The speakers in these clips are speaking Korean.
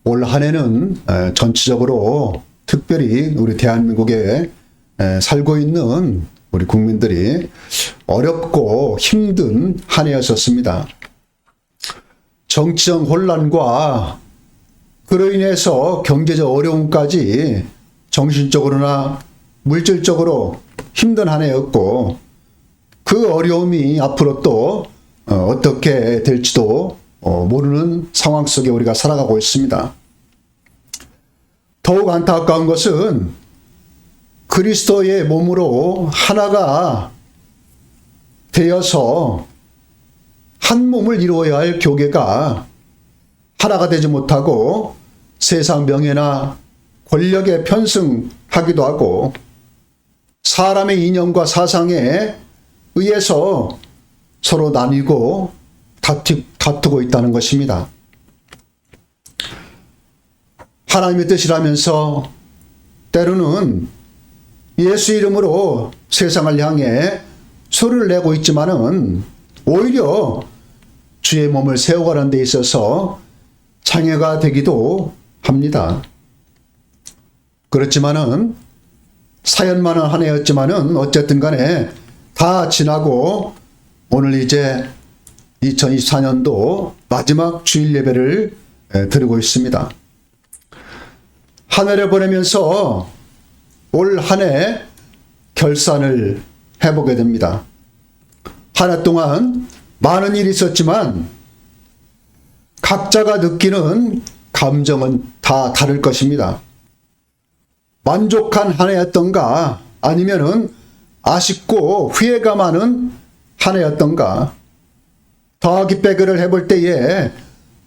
올 한 해는 전체적으로 특별히 우리 대한민국에 살고 있는 우리 국민들이 어렵고 힘든 한 해였었습니다. 정치적 혼란과 그로 인해서 경제적 어려움까지 정신적으로나 물질적으로 힘든 한 해였고, 그 어려움이 앞으로 또 어떻게 될지도 모르는 상황 속에 우리가 살아가고 있습니다. 더욱 안타까운 것은 그리스도의 몸으로 하나가 되어서 한 몸을 이루어야 할 교회가 하나가 되지 못하고 세상 명예나 권력에 편승하기도 하고 사람의 이념과 사상에 의해서 서로 나뉘고 다투고 있다는 것입니다. 하나님의 뜻이라면서 때로는 예수 이름으로 세상을 향해 소리를 내고 있지만은 오히려 주의 몸을 세워가는 데 있어서 장애가 되기도 합니다. 그렇지만은 사연만은 한 해였지만은 어쨌든 간에 다 지나고 오늘 이제 2024년도 마지막 주일 예배를 드리고 있습니다. 한 해를 보내면서 올 한 해 결산을 해보게 됩니다. 한 해 동안 많은 일이 있었지만 각자가 느끼는 감정은 다 다를 것입니다. 만족한 한 해였던가 아니면은 아쉽고 후회가 많은 한 해였던가, 더하기 빼기를 해볼 때에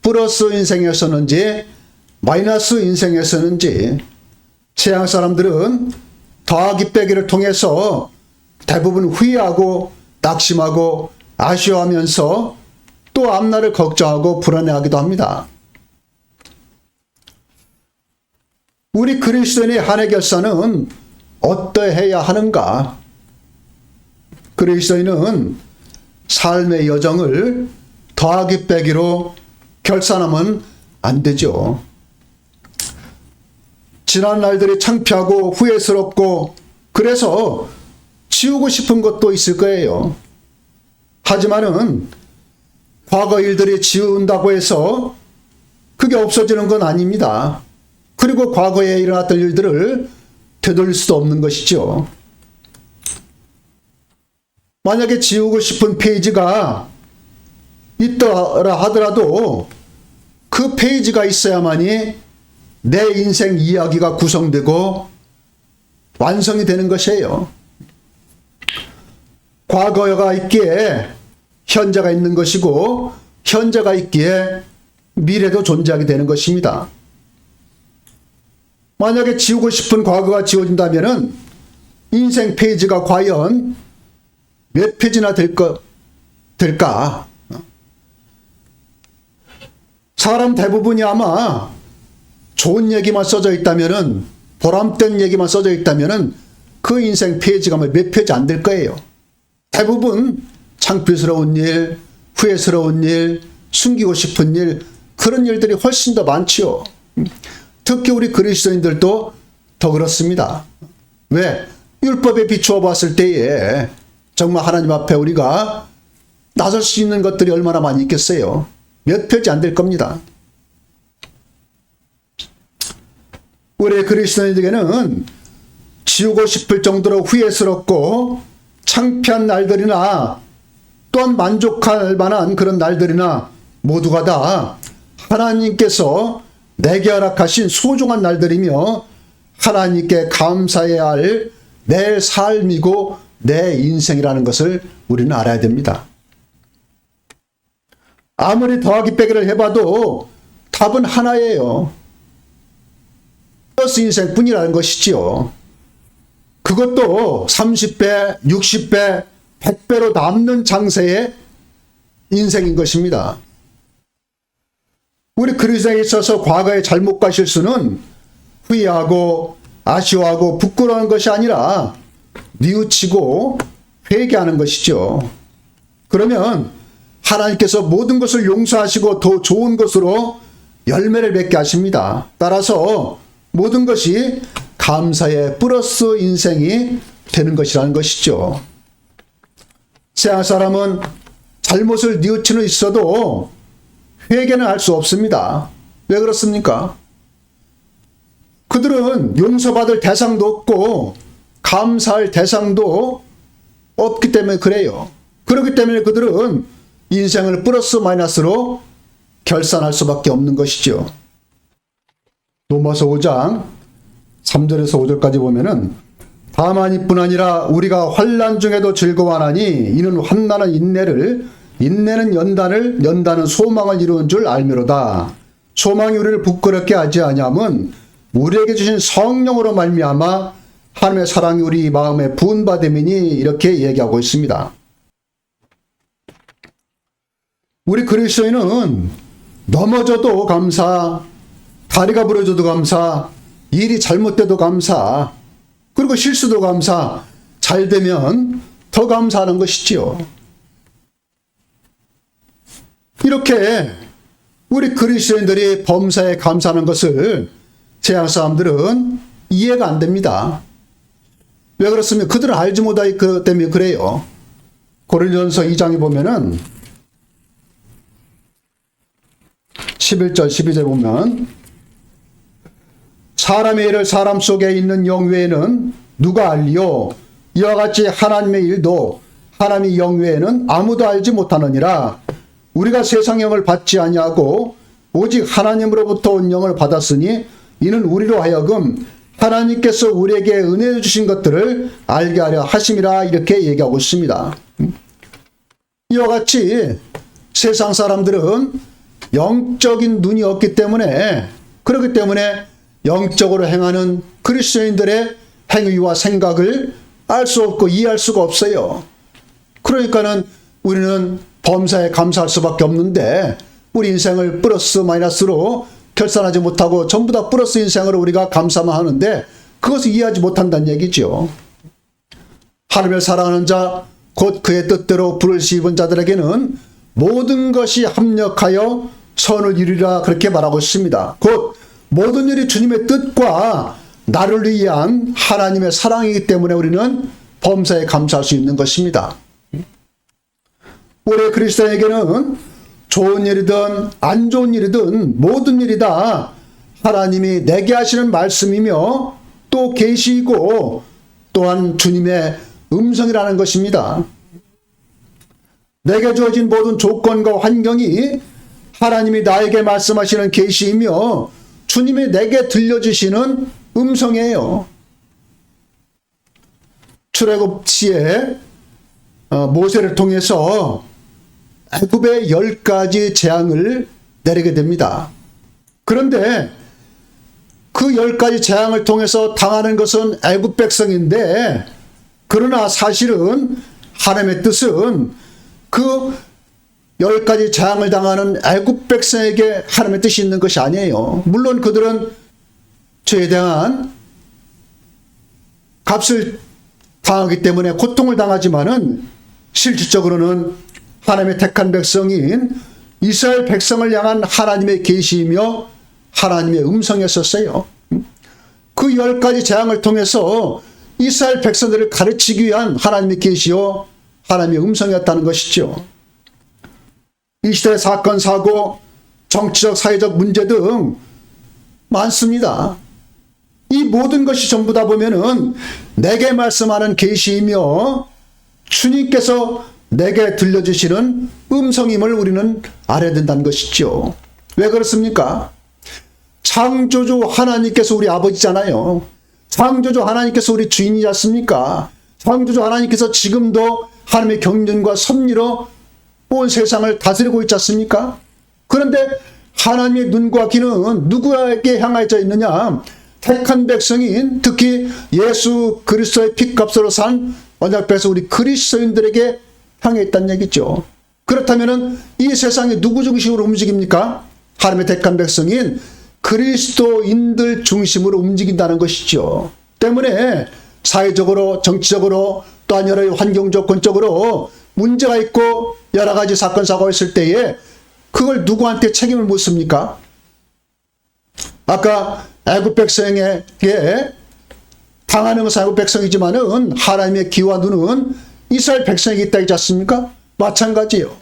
플러스 인생이었었는지 마이너스 인생이었었는지, 세상 사람들은 더하기 빼기를 통해서 대부분 후회하고 낙심하고 아쉬워하면서 또 앞날을 걱정하고 불안해하기도 합니다. 우리 그리스도인의 한 해 결산은 어떠해야 하는가? 그리스도인은 삶의 여정을 더하기 빼기로 결산하면 안 되죠. 지난 날들이 창피하고 후회스럽고 그래서 지우고 싶은 것도 있을 거예요. 하지만은 과거 일들이 지운다고 해서 그게 없어지는 건 아닙니다. 그리고 과거에 일어났던 일들을 되돌릴 수도 없는 것이죠. 만약에 지우고 싶은 페이지가 있더라 하더라도 그 페이지가 있어야만이 내 인생 이야기가 구성되고 완성이 되는 것이에요. 과거가 있기에 현재가 있는 것이고 현재가 있기에 미래도 존재하게 되는 것입니다. 만약에 지우고 싶은 과거가 지워진다면은 인생 페이지가 과연 몇 페이지나 될까? 사람 대부분이 아마 좋은 얘기만 써져 있다면은, 보람된 얘기만 써져 있다면은 그 인생 페이지가 몇 페이지 안 될 거예요. 대부분 창피스러운 일, 후회스러운 일, 숨기고 싶은 일, 그런 일들이 훨씬 더 많지요. 특히 우리 그리스도인들도 더 그렇습니다. 왜? 율법에 비추어 봤을 때에 정말 하나님 앞에 우리가 나설 수 있는 것들이 얼마나 많이 있겠어요. 몇 페이지 안 될 겁니다. 우리 그리스도인에게는 지우고 싶을 정도로 후회스럽고 창피한 날들이나 또한 만족할 만한 그런 날들이나 모두가 다 하나님께서 내게 허락하신 소중한 날들이며 하나님께 감사해야 할 내 삶이고 내 인생이라는 것을 우리는 알아야 됩니다. 아무리 더하기 빼기를 해봐도 답은 하나예요. 플러스 인생뿐이라는 것이지요. 그것도 30배, 60배, 100배로 남는 장세의 인생인 것입니다. 우리 그리스도인에 있어서 과거의 잘못과 실수는 후회하고 아쉬워하고 부끄러운 것이 아니라 뉘우치고 회개하는 것이죠. 그러면 하나님께서 모든 것을 용서하시고 더 좋은 것으로 열매를 맺게 하십니다. 따라서 모든 것이 감사의 플러스 인생이 되는 것이라는 것이죠. 세상 사람은 잘못을 뉘우치는 있어도 회개는 할 수 없습니다. 왜 그렇습니까? 그들은 용서받을 대상도 없고 감사할 대상도 없기 때문에 그래요. 그렇기 때문에 그들은 인생을 플러스 마이너스로 결산할 수밖에 없는 것이죠. 로마서 5장 3절에서 5절까지 보면은 다만 이뿐 아니라 우리가 환난 중에도 즐거워하나니 이는 환난은 인내를, 인내는 연단을, 연단은 소망을 이루는 줄 알미로다. 소망이 우리를 부끄럽게 하지 아니함은 우리에게 주신 성령으로 말미암아 하나님의 사랑이 우리 마음에 부은받음이니 이렇게 얘기하고 있습니다. 우리 그리스도인은 넘어져도 감사, 다리가 부러져도 감사, 일이 잘못돼도 감사, 그리고 실수도 감사, 잘 되면 더 감사하는 것이지요. 이렇게 우리 그리스도인들이 범사에 감사하는 것을 세상 사람들은 이해가 안 됩니다. 왜 그렇습니까? 그들은 알지 못하기 때문에 그래요. 고린도전서 2장에 보면은 11절 12절 보면 사람의 일을 사람 속에 있는 영 외에는 누가 알리요? 이와 같이 하나님의 일도 하나님의 영 외에는 아무도 알지 못하느니라. 우리가 세상 영을 받지 아니하고 오직 하나님으로부터 온 영을 받았으니 이는 우리로 하여금 하나님께서 우리에게 은혜 주신 것들을 알게 하려 하심이라 이렇게 얘기하고 있습니다. 이와 같이 세상 사람들은 영적인 눈이 없기 때문에 그렇기 때문에 영적으로 행하는 그리스도인들의 행위와 생각을 알 수 없고 이해할 수가 없어요. 그러니까는 우리는 범사에 감사할 수밖에 없는데 우리 인생을 플러스 마이너스로 결산하지 못하고 전부 다 플러스 인생으로 우리가 감사만 하는데 그것을 이해하지 못한다는 얘기죠. 하나님을 사랑하는 자, 곧 그의 뜻대로 부르시 입은 자들에게는 모든 것이 합력하여 선을 이루리라 그렇게 말하고 있습니다. 곧 모든 일이 주님의 뜻과 나를 위한 하나님의 사랑이기 때문에 우리는 범사에 감사할 수 있는 것입니다. 우리 그리스도에게는 좋은 일이든 안 좋은 일이든 모든 일이 다 하나님이 내게 하시는 말씀이며 또 계시이고 또한 주님의 음성이라는 것입니다. 내게 주어진 모든 조건과 환경이 하나님이 나에게 말씀하시는 계시이며 주님이 내게 들려주시는 음성이에요. 출애굽 시에 모세를 통해서 애굽의 10가지 재앙을 내리게 됩니다. 그런데 그 10가지 재앙을 통해서 당하는 것은 애굽 백성인데 그러나 사실은 하나님의 뜻은 그 10가지 재앙을 당하는 애굽 백성에게 하나님의 뜻이 있는 것이 아니에요. 물론 그들은 죄에 대한 값을 당하기 때문에 고통을 당하지만은 실질적으로는 하나님의 택한 백성인 이스라엘 백성을 향한 하나님의 계시이며 하나님의 음성이었었어요. 그 10가지 재앙을 통해서 이스라엘 백성들을 가르치기 위한 하나님의 계시요 하나님의 음성이었다는 것이죠. 이 시대의 사건, 사고, 정치적, 사회적 문제 등 많습니다. 이 모든 것이 전부 다 보면은 내게 말씀하는 계시이며 주님께서 내게 들려주시는 음성임을 우리는 알아야 된다는 것이죠. 왜 그렇습니까? 창조주 하나님께서 우리 아버지잖아요. 창조주 하나님께서 우리 주인이지 않습니까? 창조주 하나님께서 지금도 하나님의 경륜과 섭리로 온 세상을 다스리고 있지 않습니까? 그런데 하나님의 눈과 귀는 누구에게 향해져 있느냐? 택한 백성인 특히 예수 그리스도의 피값으로 산 언약궤에서 우리 그리스도인들에게 향해 있다는 얘기죠. 그렇다면 이 세상이 누구 중심으로 움직입니까? 하나님의 택한 백성인 그리스도인들 중심으로 움직인다는 것이죠. 때문에 사회적으로 정치적으로 또한 여러 환경 조건적으로 문제가 있고 여러 가지 사건 사고가 있을 때에 그걸 누구한테 책임을 묻습니까? 아까 애굽 백성에게 당하는 것은 애굽 백성이지만은 하나님의 귀와 눈은 이스라엘 백성에게 있다 있지 않습니까? 마찬가지예요.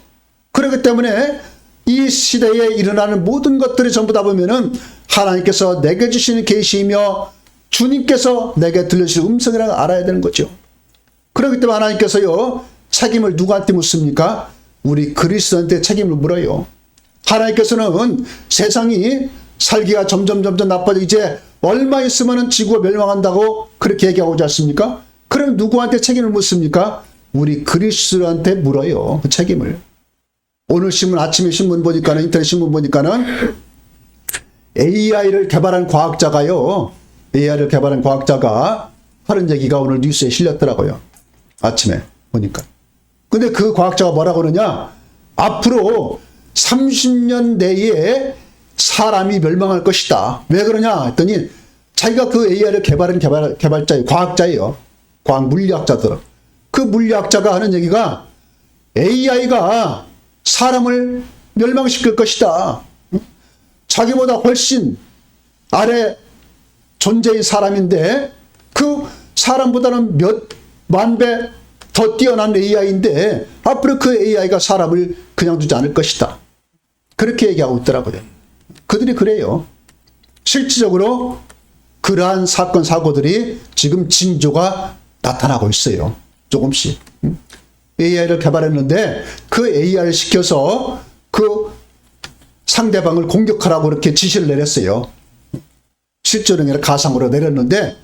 그렇기 때문에 이 시대에 일어나는 모든 것들이 전부 다 보면은 하나님께서 내게 주시는 계시이며 주님께서 내게 들려주신 음성이라는 걸 알아야 되는 거죠. 그렇기 때문에 하나님께서요, 책임을 누구한테 묻습니까? 우리 그리스도한테 책임을 물어요. 하나님께서는 세상이 살기가 점점 나빠져 이제 얼마 있으면 지구가 멸망한다고 그렇게 얘기하고 있지 않습니까? 그럼 누구한테 책임을 묻습니까? 우리 그리스도한테 물어요. 그 책임을. 오늘 신문, 아침에 신문 보니까는, 인터넷 신문 보니까는 AI를 개발한 과학자가요, AI를 개발한 과학자가 하는 얘기가 오늘 뉴스에 실렸더라고요. 아침에 보니까. 근데 그 과학자가 뭐라고 그러냐? 앞으로 30년 내에 사람이 멸망할 것이다. 왜 그러냐 했더니 자기가 그 AI를 개발한 개발자예요. 과학자예요. 과학 물리학자들. 그 물리학자가 하는 얘기가 AI가 사람을 멸망시킬 것이다. 자기보다 훨씬 아래 존재인 사람인데 그 사람보다는 몇만 배 더 뛰어난 AI인데 앞으로 그 AI가 사람을 그냥 두지 않을 것이다. 그렇게 얘기하고 있더라고요. 그들이 그래요. 실질적으로 그러한 사건 사고들이 지금 징조가 나타나고 있어요. 조금씩. AI를 개발했는데 그 AI를 시켜서 그 상대방을 공격하라고 이렇게 지시를 내렸어요. 실제로 아니라 가상으로 내렸는데,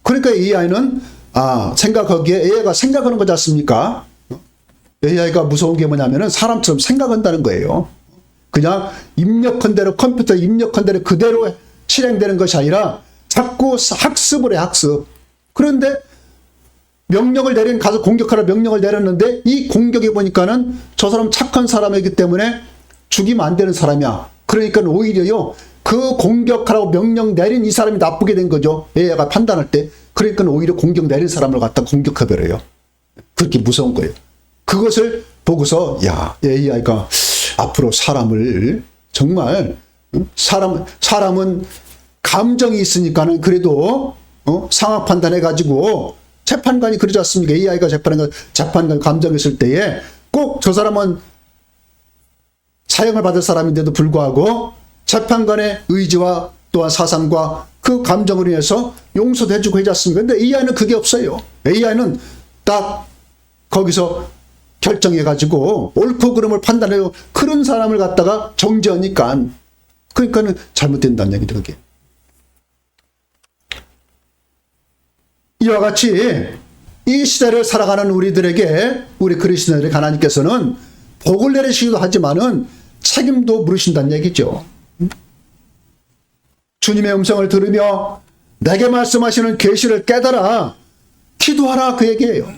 그러니까 AI는 생각하기에 AI가 생각하는 거지 않습니까? AI가 무서운 게 뭐냐면은 사람처럼 생각한다는 거예요. 그냥 입력한 대로, 컴퓨터에 입력한 대로 그대로 실행되는 것이 아니라 자꾸 학습을 해, 학습. 그런데 명령을 가서 공격하라 명령을 내렸는데 이 공격이 보니까는 저 사람 착한 사람이기 때문에 죽이면 안 되는 사람이야. 그러니까 오히려요, 그 공격하라고 명령 내린 이 사람이 나쁘게 된 거죠. AI가 판단할 때. 그러니까 오히려 공격 내린 사람을 갖다 공격해버려요. 그렇게 무서운 거예요. 그것을 보고서 AI가 앞으로 사람을 정말 사람은 감정이 있으니까는 그래도 상황 판단해가지고 재판관이 그러지 않습니까? AI가 재판관 감정이 있을 때에 꼭 저 사람은 사형을 받을 사람인데도 불구하고 재판관의 의지와 또한 사상과 그 감정으로 인해서 용서도 해주고 하지 않습니까? 근데 AI는 그게 없어요. AI는 딱 거기서 결정해가지고 옳고 그름을 판단해요. 그런 사람을 갖다가 정죄하니까. 그러니까는 잘못된다는 얘기죠, 그게. 이와 같이 이 시대를 살아가는 우리들에게, 우리 그리스도인들에게 하나님께서는 복을 내리시기도 하지만은 책임도 물으신다는 얘기죠. 주님의 음성을 들으며 내게 말씀하시는 계시를 깨달아 기도하라, 그 얘기예요.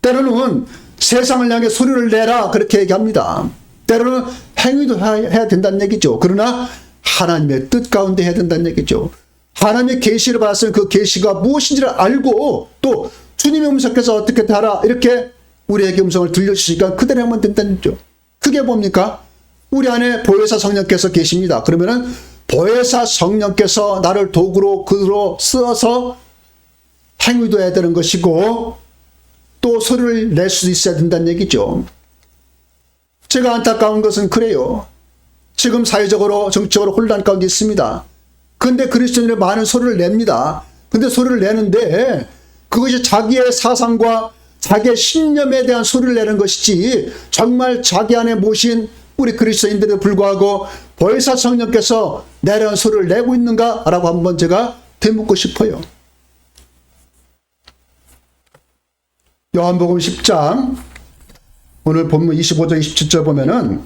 때로는 세상을 향해 소리를 내라, 그렇게 얘기합니다. 때로는 행위도 해야 된다는 얘기죠. 그러나 하나님의 뜻 가운데 해야 된다는 얘기죠. 하나님의 계시를 받았으면 그 계시가 무엇인지를 알고 또 주님의 음성께서 어떻게 하라, 이렇게 우리에게 음성을 들려주시니까 그대로 하면 된다는 거죠. 그게 뭡니까? 우리 안에 보혜사 성령께서 계십니다. 그러면은 보혜사 성령께서 나를 도구로 그로 쓰어서 행위도 해야 되는 것이고 또 소리를 낼 수 있어야 된다는 얘기죠. 제가 안타까운 것은 그래요. 지금 사회적으로 정치적으로 혼란 가운데 있습니다. 근데 그리스도인들이 많은 소리를 냅니다. 근데 소리를 내는데 그것이 자기의 사상과 자기의 신념에 대한 소리를 내는 것이지 정말 자기 안에 모신 우리 그리스도인들에 불구하고 보혜사 성령께서 내려온 소리를 내고 있는가라고 한번 제가 되묻고 싶어요. 요한복음 10장 오늘 본문 25절 27절 보면은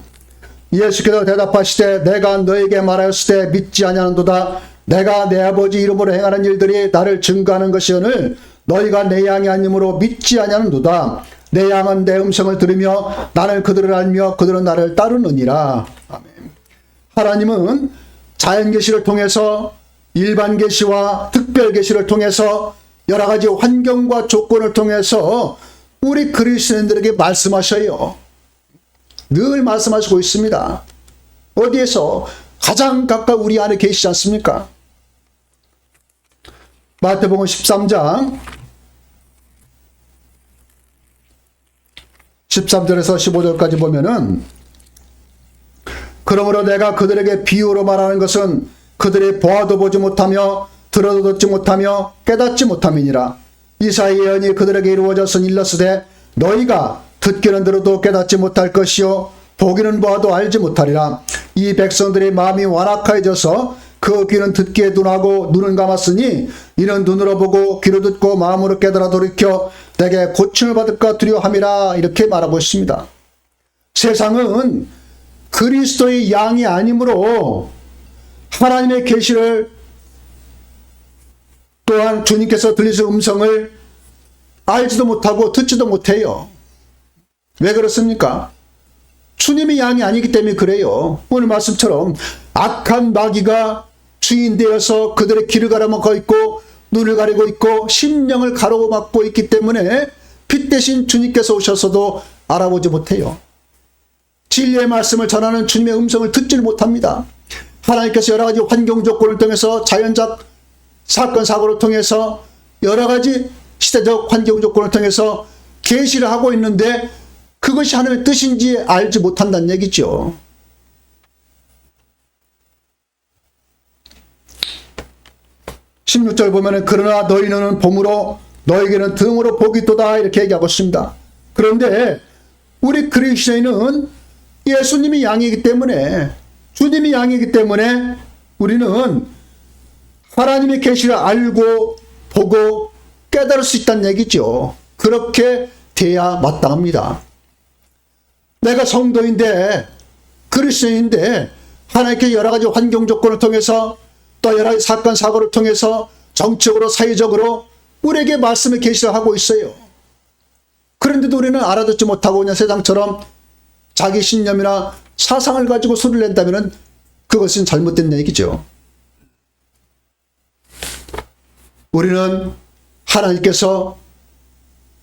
예수께서 대답하시되 내가 너에게 말하였을 때 믿지 아니하는도다. 내가 내 아버지 이름으로 행하는 일들이 나를 증거하는 것이오늘 너희가 내 양이 아니므로 믿지 아니하는도다. 내 양은 내 음성을 들으며 나는 그들을 알며 그들은 나를 따르느니라. 아멘. 하나님은 자연 계시를 통해서 일반 계시와 특별 계시를 통해서 여러 가지 환경과 조건을 통해서 우리 그리스도인들에게 말씀하셔요. 늘 말씀하시고 있습니다. 어디에서? 가장 가까이 우리 안에 계시지 않습니까? 마태복음 13장 13절에서 15절까지 보면은 그러므로 내가 그들에게 비유로 말하는 것은 그들이 보아도 보지 못하며 들어도 듣지 못하며 깨닫지 못함이니라. 이사야 예언이 그들에게 이루어졌으니 일렀으되 너희가 듣기는 들어도 깨닫지 못할 것이요 보기는 보아도 알지 못하리라. 이 백성들의 마음이 완악해져서 그 귀는 듣기에 둔하고 눈은 감았으니 이는 눈으로 보고 귀로 듣고 마음으로 깨달아 돌이켜 내게 고침을 받을까 두려워함이라. 이렇게 말하고 있습니다. 세상은 그리스도의 양이 아니므로 하나님의 계시를 또한 주님께서 들리실 음성을 알지도 못하고 듣지도 못해요. 왜 그렇습니까? 주님의 양이 아니기 때문에 그래요. 오늘 말씀처럼 악한 마귀가 주인 되어서 그들의 귀를 가로막고 있고 눈을 가리고 있고 심령을 가로막고 있기 때문에 빛 대신 주님께서 오셔서도 알아보지 못해요. 진리의 말씀을 전하는 주님의 음성을 듣지를 못합니다. 하나님께서 여러 가지 환경 조건을 통해서 자연적 사건 사고를 통해서 여러 가지 시대적 환경 조건을 통해서 계시를 하고 있는데 그것이 하나님의 뜻인지 알지 못한다는 얘기죠. (16절) 보면은 그러나 너희는 봄으로 너에게는 등으로 복이 있도다 이렇게 얘기하고 있습니다. 그런데 우리 그리스도인은 예수님이 양이기 때문에 주님이 양이기 때문에 우리는 하나님의 계시를 알고 보고 깨달을 수 있다는 얘기죠. 그렇게 돼야 마땅합니다. 내가 성도인데 그리스도인인데 하나님께 여러 가지 환경 조건을 통해서 또 여러 가지 사건 사고를 통해서 정적으로 사회적으로 우리에게 말씀을 계시를 하고 있어요. 그런데도 우리는 알아듣지 못하고 그냥 세상처럼 자기 신념이나 사상을 가지고 소리를 낸다면 그것은 잘못된 얘기죠. 우리는 하나님께서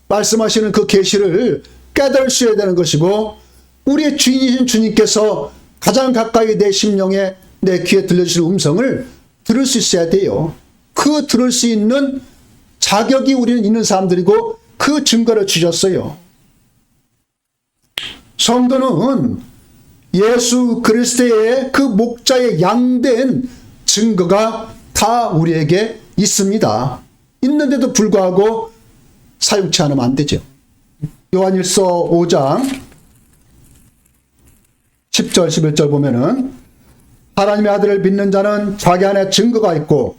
말씀하시는 그 계시를 깨달을 수 있어야 되는 것이고 우리의 주인이신 주님께서 가장 가까이 내 심령에 내 귀에 들려주실 음성을 들을 수 있어야 돼요. 그 들을 수 있는 자격이 우리는 있는 사람들이고 그 증거를 주셨어요. 성도는 예수 그리스도의 그 목자의 양된 증거가 다 우리에게 있습니다. 있는데도 불구하고 사용치 않으면 안 되죠. 요한일서 5장 10절 11절 보면은 하나님의 아들을 믿는 자는 자기 안에 증거가 있고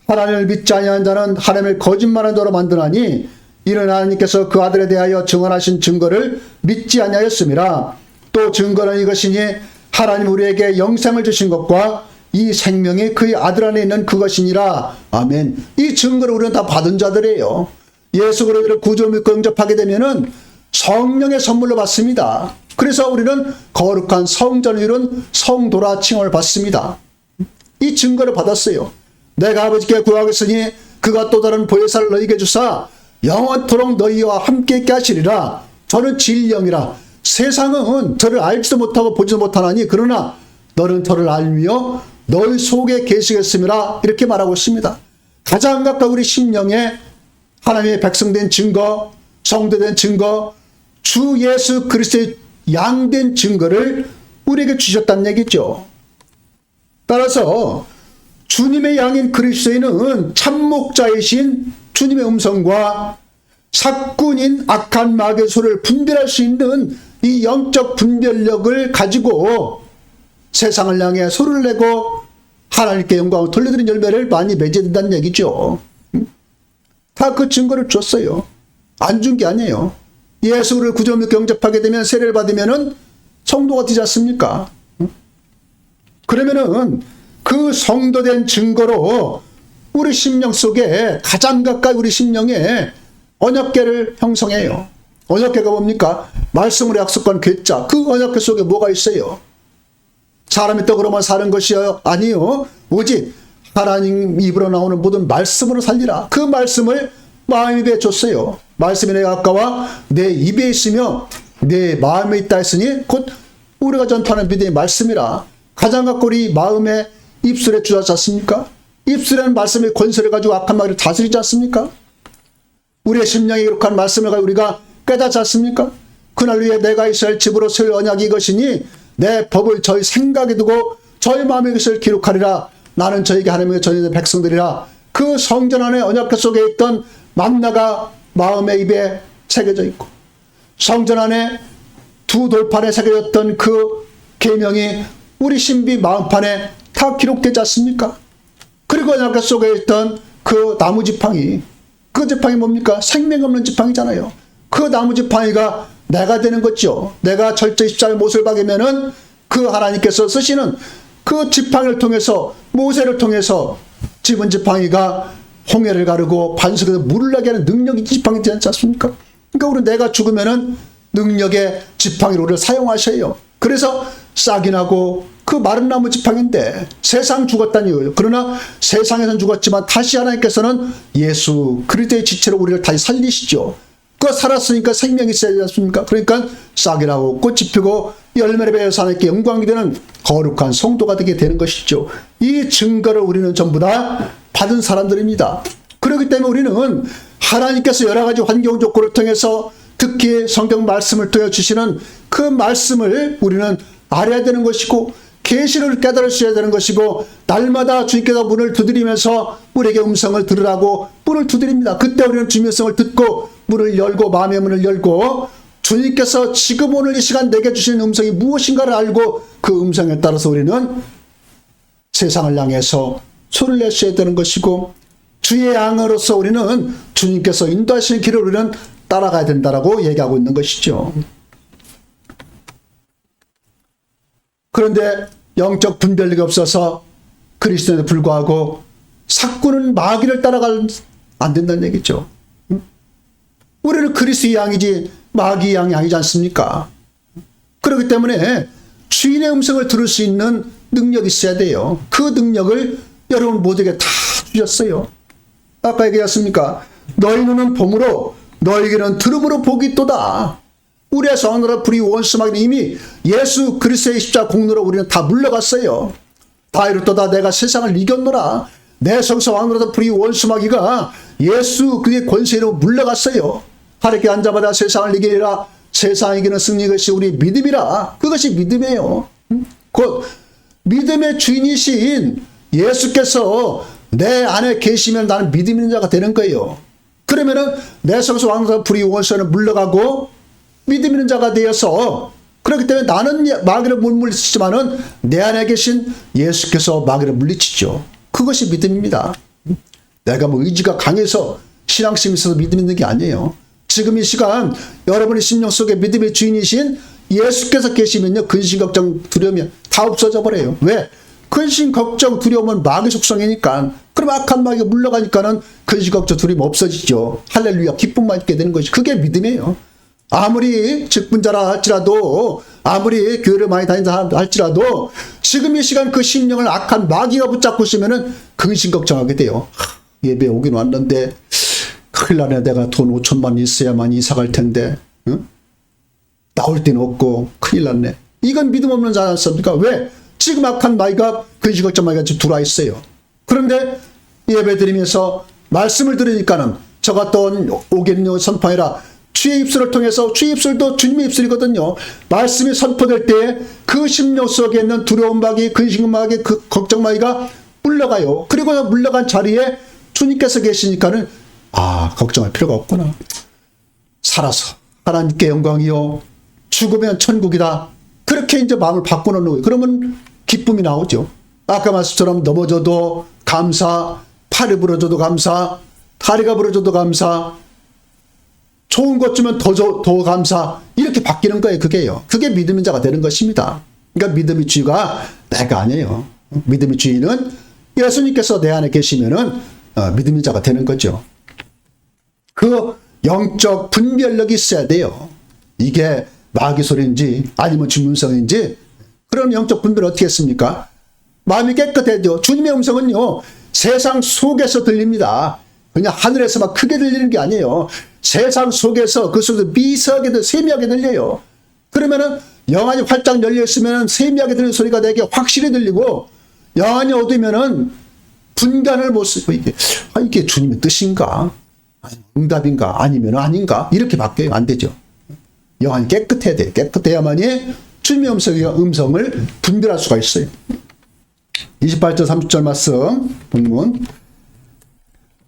하나님을 믿지 아니하는 자는 하나님을 거짓말하는 자로 만드나니 이는 하나님께서 그 아들에 대하여 증언하신 증거를 믿지 아니하였음이라. 또 증거는 이것이니 하나님 우리에게 영생을 주신 것과 이 생명이 그의 아들 안에 있는 그것이니라. 아멘. 이 증거를 우리는 다 받은 자들이에요. 예수 그리스도를 구주 믿고 영접하게 되면은 성령의 선물로 받습니다. 그래서 우리는 거룩한 성전을 이룬 성도라 칭을 받습니다. 이 증거를 받았어요. 내가 아버지께 구하겠으니 그가 또 다른 보혜사를 너희에게 주사 영원토록 너희와 함께 있게 하시리라. 저는 진리영이라. 세상은 저를 알지도 못하고 보지도 못하나니 그러나 너는 저를 알며 너희 속에 계시겠음이라. 이렇게 말하고 있습니다. 가장 가까이 우리 심령에 하나님의 백성된 증거, 성도된 증거, 주 예수 그리스도의 양된 증거를 우리에게 주셨다는 얘기죠. 따라서 주님의 양인 그리스도인은 참목자이신 주님의 음성과 사꾼인 악한 마귀의 소리를 분별할 수 있는 이 영적 분별력을 가지고 세상을 향해 소리를 내고 하나님께 영광을 돌려드리는 열매를 많이 맺어야 된다는 얘기죠. 다 그 증거를 줬어요. 안 준 게 아니에요. 예수를 구주 믿고 영접하게 되면 세례를 받으면은 성도가 되지 않습니까? 그러면은 그 성도된 증거로 우리 심령 속에 가장 가까이 우리 심령에 언약궤를 형성해요. 언약궤가 뭡니까? 말씀으로 약속한 궤자. 그 언약궤 속에 뭐가 있어요? 사람이 떡으로만 사는 것이 아니요. 오직 하나님 입으로 나오는 모든 말씀으로 살리라. 그 말씀을 마음 입에 줬어요. 말씀이 내 가까워 내 입에 있으며 내 마음에 있다 했으니 곧 우리가 전파하는 믿음의 말씀이라. 가장 갖고 우리 마음에 입술에 주지 않습니까? 입술에는 말씀의 권세를 가지고 악한 말을 다스리지 않습니까? 우리의 심령에 기록한 말씀을 가지고 우리가 깨닫지 않습니까? 그날 위에 내가 이스라엘 집으로 세울 언약이 이것이니 내 법을 저희 생각에 두고 저희 마음에 것을 기록하리라. 나는 저에게 하나님의 전인의 백성들이라. 그 성전 안에 언약궤 속에 있던 만나가 마음의 입에 새겨져 있고, 성전 안에 두 돌판에 새겨졌던 그 계명이 우리 신비 마음판에 다 기록되지 않습니까? 그리고 언약궤 속에 있던 그 나무 지팡이, 그 지팡이 뭡니까? 생명 없는 지팡이잖아요. 그 나무 지팡이가 내가 되는 거죠. 내가 절제 14의 못을 박으면은 그 하나님께서 쓰시는 그 지팡이를 통해서, 모세를 통해서 집은 지팡이가 홍해를 가르고 반석에서 물을 나게 하는 능력이 지팡이 되지 않습니까? 그러니까 우리 내가 죽으면은 능력의 지팡이로 우리를 사용하셔요. 그래서 싹이 나고 그 마른 나무 지팡이인데 세상 죽었다는 이유예요. 그러나 세상에서는 죽었지만 다시 하나님께서는 예수 그리스도의 지체로 우리를 다시 살리시죠. 그 살았으니까 생명이 있어야 되지 않습니까? 그러니까 싹이 나고 꽃이 피고 열매를 맺어서 하나님께 영광이 되는 거룩한 성도가 되게 되는 것이죠. 이 증거를 우리는 전부 다 받은 사람들입니다. 그렇기 때문에 우리는 하나님께서 여러 가지 환경 조건을 통해서 특히 성경 말씀을 통해 주시는 그 말씀을 우리는 알아야 되는 것이고, 계시를 깨달으셔야 되는 것이고, 날마다 주님께서 문을 두드리면서 우리에게 음성을 들으라고 문을 두드립니다. 그때 우리는 주님의 음성을 듣고 문을 열고, 마음의 문을 열고 주님께서 지금 오늘 이 시간 내게 주시는 음성이 무엇인가를 알고 그 음성에 따라서 우리는 세상을 향해서 소리를 내셔야 되는 것이고, 주의 양으로서 우리는 주님께서 인도하시는 길을 우리는 따라가야 된다라고 얘기하고 있는 것이죠. 그런데 영적 분별력이 없어서 그리스도인에도 불구하고 삭구는 마귀를 따라가면 안 된다는 얘기죠. 우리는 그리스도의 양이지 마귀의 양이 아니지 않습니까? 그렇기 때문에 주인의 음성을 들을 수 있는 능력이 있어야 돼요. 그 능력을 여러분 모두에게 다 주셨어요. 아까 얘기했습니까? 너희 눈은 봄으로 너희에게는 들음으로 복이 있도다. 우리의 성도라 불이 원수마귀는 이미 예수 그리스도의 십자가 공로로 우리는 다 물러갔어요. 다 이루었도다. 내가 세상을 이겼노라. 내 성서 왕노라 불이 원수마귀가 예수 그의 권세로 물러갔어요. 하나님께 앉아받아 세상을 이기리라. 세상 이기는 승리, 것이 우리 믿음이라. 그것이 믿음이에요. 곧 믿음의 주인이신 예수께서 내 안에 계시면 나는 믿음 있는 자가 되는 거예요. 그러면은 내 성소 왕노라 불이 원수는 물러가고 믿음 있는 자가 되어서, 그렇기 때문에 나는 마귀를 못 물리치지만은 내 안에 계신 예수께서 마귀를 물리치죠. 그것이 믿음입니다. 내가 뭐 의지가 강해서 신앙심이 있어서 믿음 있는 게 아니에요. 지금 이 시간 여러분의 심령 속에 믿음의 주인이신 예수께서 계시면요, 근심 걱정 두려움이 다 없어져 버려요. 왜? 근심 걱정 두려움은 마귀 속성이니까. 그럼 악한 마귀가 물러가니까는 근심 걱정 두려움 없어지죠. 할렐루야, 기쁨만 있게 되는 것이, 그게 믿음이에요. 아무리 직분자라 할지라도, 아무리 교회를 많이 다닌다 할지라도 지금 이 시간 그 심령을 악한 마귀가 붙잡고 있으면은 근심 걱정하게 돼요. 예배 오긴 왔는데 큰일 나네. 내가 돈 5천만 있어야만 이사 갈 텐데, 응? 나올 데는 없고 큰일 났네. 이건 믿음 없는 자 않습니까? 왜? 지금 악한 마귀가, 근심 걱정 마귀가 지금 들어와 있어요. 그런데 예배 드리면서 말씀을 들으니까는 저가 또 오겠노 선포해라. 주의 입술을 통해서, 주의 입술도 주님의 입술이거든요. 말씀이 선포될 때에 그 심령 속에 있는 두려움 마귀, 근심 마귀, 그 걱정 마귀가 물러가요. 그리고 물러간 자리에 주님께서 계시니까는 걱정할 필요가 없구나. 살아서 하나님께 영광이요, 죽으면 천국이다. 그렇게 이제 마음을 바꾸는 거예요. 그러면 기쁨이 나오죠. 아까 말씀처럼 넘어져도 감사, 팔이 부러져도 감사, 다리가 부러져도 감사, 좋은 것 주면 더 감사, 이렇게 바뀌는 거예요. 그게 믿음의 자가 되는 것입니다. 그러니까 믿음의 주가 내가 아니에요. 믿음의 주인은 예수님께서 내 안에 계시면은 믿음의 자가 되는 거죠. 그 영적 분별력이 있어야 돼요. 이게 마귀 소리인지 아니면 주님 음성인지. 그런 영적 분별을 어떻게 했습니까? 마음이 깨끗해야죠. 주님의 음성은요, 세상 속에서 들립니다. 그냥 하늘에서 막 크게 들리는 게 아니에요. 세상 속에서 그 소리도 미세하게, 세미하게 들려요. 그러면은 영안이 활짝 열려있으면 세미하게 들리는 소리가 내게 확실히 들리고, 영안이 어두우면은 분간을 못 쓰고, 이게 주님의 뜻인가? 응답인가? 아니면 아닌가? 이렇게 바뀌어요. 안 되죠. 영안이 깨끗해야 돼요. 깨끗해야만이 주님의 음성을 분별할 수가 있어요. 28절 30절 말씀 본문.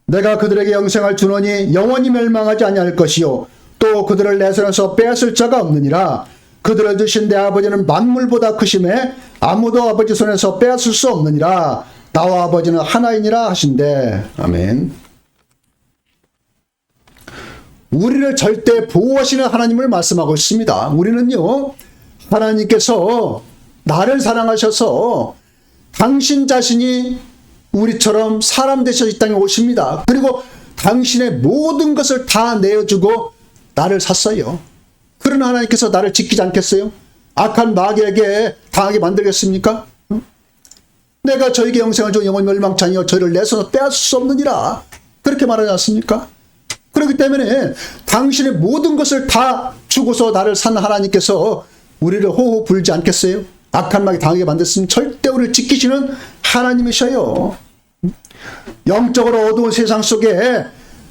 내가 그들에게 영생을 주노니 영원히 멸망하지 아니할 것이요 또 그들을 내 손에서 빼앗을 자가 없느니라. 그들을 주신 내 아버지는 만물보다 크심에 아무도 아버지 손에서 빼앗을 수 없느니라. 나와 아버지는 하나이니라 하신대. 아멘. 우리를 절대 보호하시는 하나님을 말씀하고 있습니다. 우리는요, 하나님께서 나를 사랑하셔서 당신 자신이 우리처럼 사람 되셔서 이 땅에 오십니다. 그리고 당신의 모든 것을 다 내어주고 나를 샀어요. 그런 하나님께서 나를 지키지 않겠어요? 악한 마귀에게 당하게 만들겠습니까? 내가 저에게 영생을 줘 영원히 멸망치 아니하여 저희를 내 손으로 빼앗을 수 없느니라. 그렇게 말하지 않습니까? 그렇기 때문에 당신의 모든 것을 다 주고서 나를 산 하나님께서 우리를 호호 불지 않겠어요? 악한 마귀 당하게 만들었으면 절대 우리를 지키시는 하나님이셔요. 영적으로 어두운 세상 속에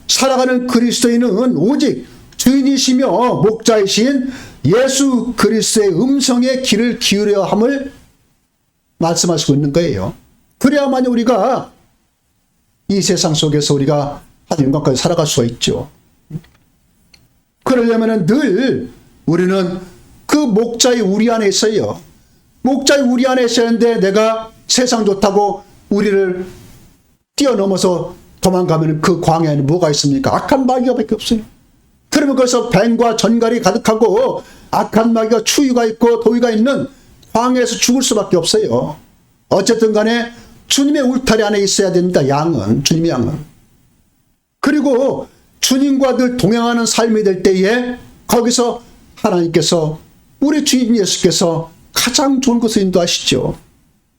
살아가는 그리스도인은 오직 주인이시며 목자이신 예수 그리스도의 음성에 귀를 기울여 함을 말씀하시고 있는 거예요. 그래야만 우리가 이 세상 속에서 우리가 하나님 영광까지 살아갈 수가 있죠. 그러려면 늘 우리는 그 목자의 우리 안에 있어요. 목자의 우리 안에 있어야 하는데 내가 세상 좋다고 우리를 뛰어넘어서 도망가면 그 광야에는 뭐가 있습니까? 악한 마귀가 밖에 없어요. 그러면 거기서 뱀과 전갈이 가득하고 악한 마귀가 추위가 있고 더위가 있는 광야에서 죽을 수밖에 없어요. 어쨌든 간에 주님의 울타리 안에 있어야 됩니다. 양은, 주님의 양은. 그리고 주님과 늘 동행하는 삶이 될 때에 거기서 하나님께서 우리 주인 예수께서 가장 좋은 것을 인도하시죠.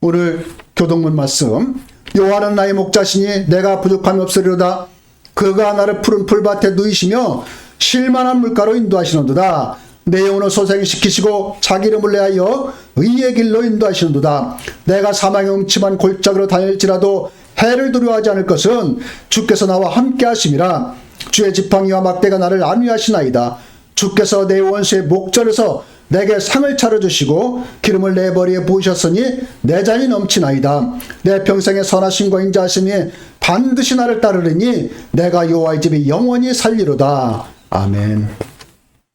오늘 교동문 말씀. 여호와는 나의 목자시니 내가 부족함이 없으리로다. 그가 나를 푸른 풀밭에 누이시며 쉴만한 물가로 인도하시는도다. 내 영혼을 소생시키시고 자기 이름을 내하여 의의 길로 인도하시는도다. 내가 사망의 음침한 골짜기로 다닐지라도 해를 두려워하지 않을 것은 주께서 나와 함께 하심이라. 주의 지팡이와 막대가 나를 안위하시나이다. 주께서 내 원수의 목전에서 내게 상을 차려주시고 기름을 내 머리에 부으셨으니 내 잔이 넘치나이다. 내 평생의 선하심과 인자하심이 반드시 나를 따르리니 내가 여호와의 집에 영원히 살리로다. 아멘.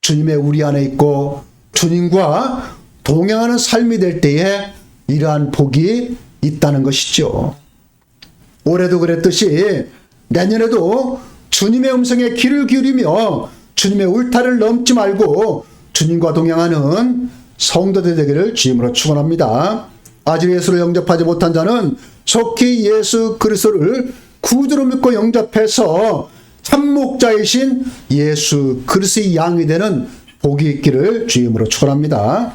주님의 우리 안에 있고 주님과 동행하는 삶이 될 때에 이러한 복이 있다는 것이죠. 올해도 그랬듯이 내년에도 주님의 음성에 귀를 기울이며 주님의 울타리를 넘지 말고 주님과 동행하는 성도들 되기를 주님으로 축원합니다. 아직 예수를 영접하지 못한 자는 속히 예수 그리스도를 구주로 믿고 영접해서 참목자이신 예수 그리스도의 양이 되는 복이 있기를 주님으로 축원합니다.